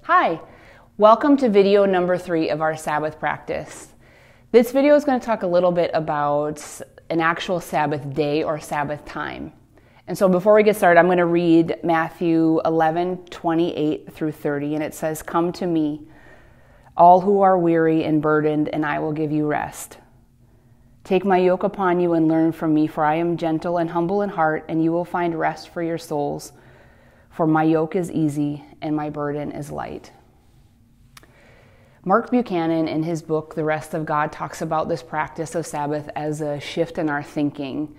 Hi, welcome to video number 3 of our Sabbath practice. This video is going to talk a little bit about an actual Sabbath day or Sabbath time. And so before we get started, I'm going to read Matthew 11:28 through 30, and it says, "Come to me, all who are weary and burdened, and I will give you rest. Take my yoke upon you and learn from me, for I am gentle and humble in heart, and you will find rest for your souls. For my yoke is easy and my burden is light." Mark Buchanan, in his book, The Rest of God, talks about this practice of Sabbath as a shift in our thinking.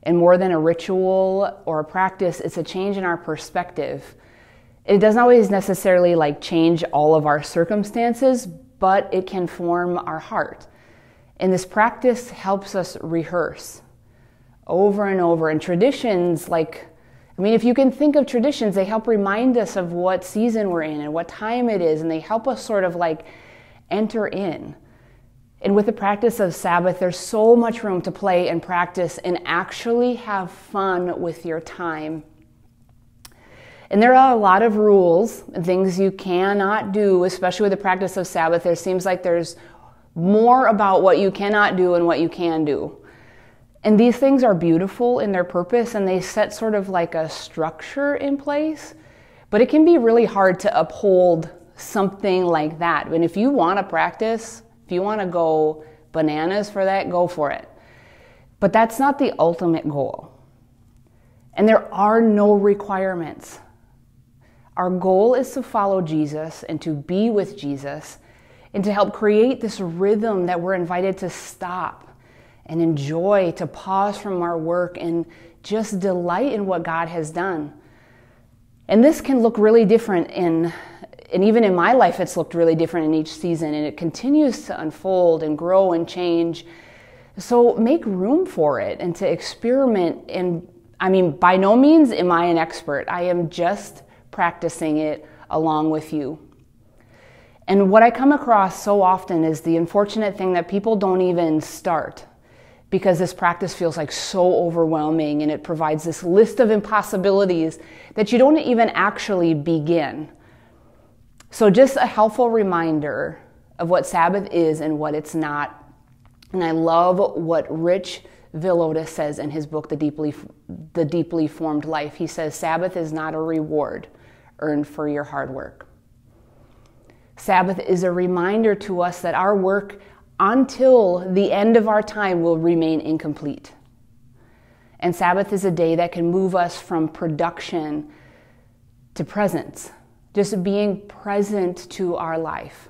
And more than a ritual or a practice, it's a change in our perspective. It doesn't always necessarily change all of our circumstances, but it can form our heart. And this practice helps us rehearse over and over. And traditions, if you can think of traditions, they help remind us of what season we're in and what time it is, and they help us sort of enter in. And with the practice of Sabbath, there's so much room to play and practice and actually have fun with your time. And there are a lot of rules and things you cannot do, especially with the practice of Sabbath. There seems like there's more about what you cannot do and what you can do. And these things are beautiful in their purpose, and they set sort of a structure in place, but it can be really hard to uphold something like that. And if you want to practice, if you want to go bananas for that, go for it. But that's not the ultimate goal. And there are no requirements. Our goal is to follow Jesus and to be with Jesus and to help create this rhythm that we're invited to stop and enjoy, to pause from our work and just delight in what God has done. And this can look really different and even in my life, it's looked really different in each season, and it continues to unfold and grow and change. So make room for it and to experiment. And by no means am I an expert. I am just practicing it along with you. And what I come across so often is the unfortunate thing that people don't even start, because this practice feels so overwhelming, and it provides this list of impossibilities that you don't even actually begin. So just a helpful reminder of what Sabbath is and what it's not. And I love what Rich Villodas says in his book, The Deeply Formed Life. He says, Sabbath is not a reward earned for your hard work. Sabbath is a reminder to us that our work until the end of our time will remain incomplete. And Sabbath is a day that can move us from production to presence, just being present to our life.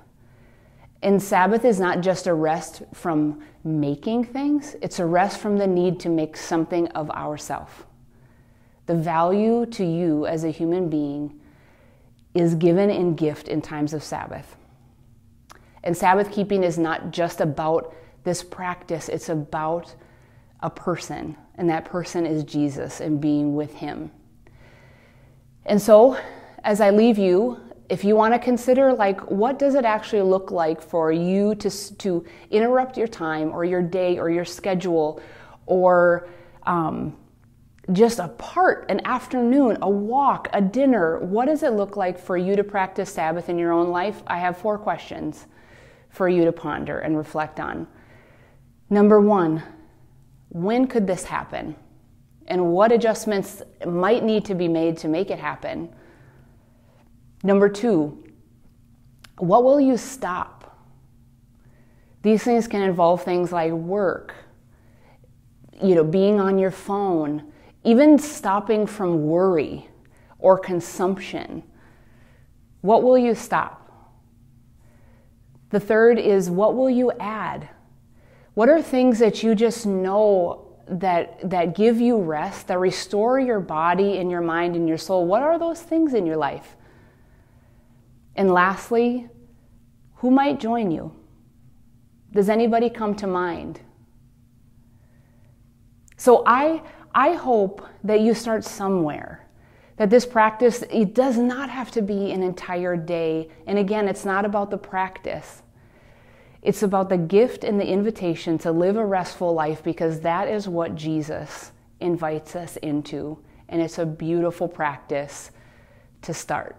And Sabbath is not just a rest from making things, it's a rest from the need to make something of ourself. The value to you as a human being is given in gift in times of Sabbath. And Sabbath keeping is not just about this practice, it's about a person, and that person is Jesus and being with him. And so, as I leave you, if you want to consider what does it actually look like for you to interrupt your time or your day or your schedule, or just an afternoon, a walk, a dinner, what does it look like for you to practice Sabbath in your own life? I have 4 questions for you to ponder and reflect on. Number 1, when could this happen? And what adjustments might need to be made to make it happen? Number 2, what will you stop? These things can involve things like work, being on your phone, even stopping from worry or consumption. What will you stop? The third is, what will you add? What are things that you just know that give you rest, that restore your body and your mind and your soul? What are those things in your life? And lastly, who might join you? Does anybody come to mind? So I hope that you start somewhere, that this practice, it does not have to be an entire day. And again, it's not about the practice. It's about the gift and the invitation to live a restful life, because that is what Jesus invites us into. and it's a beautiful practice to start.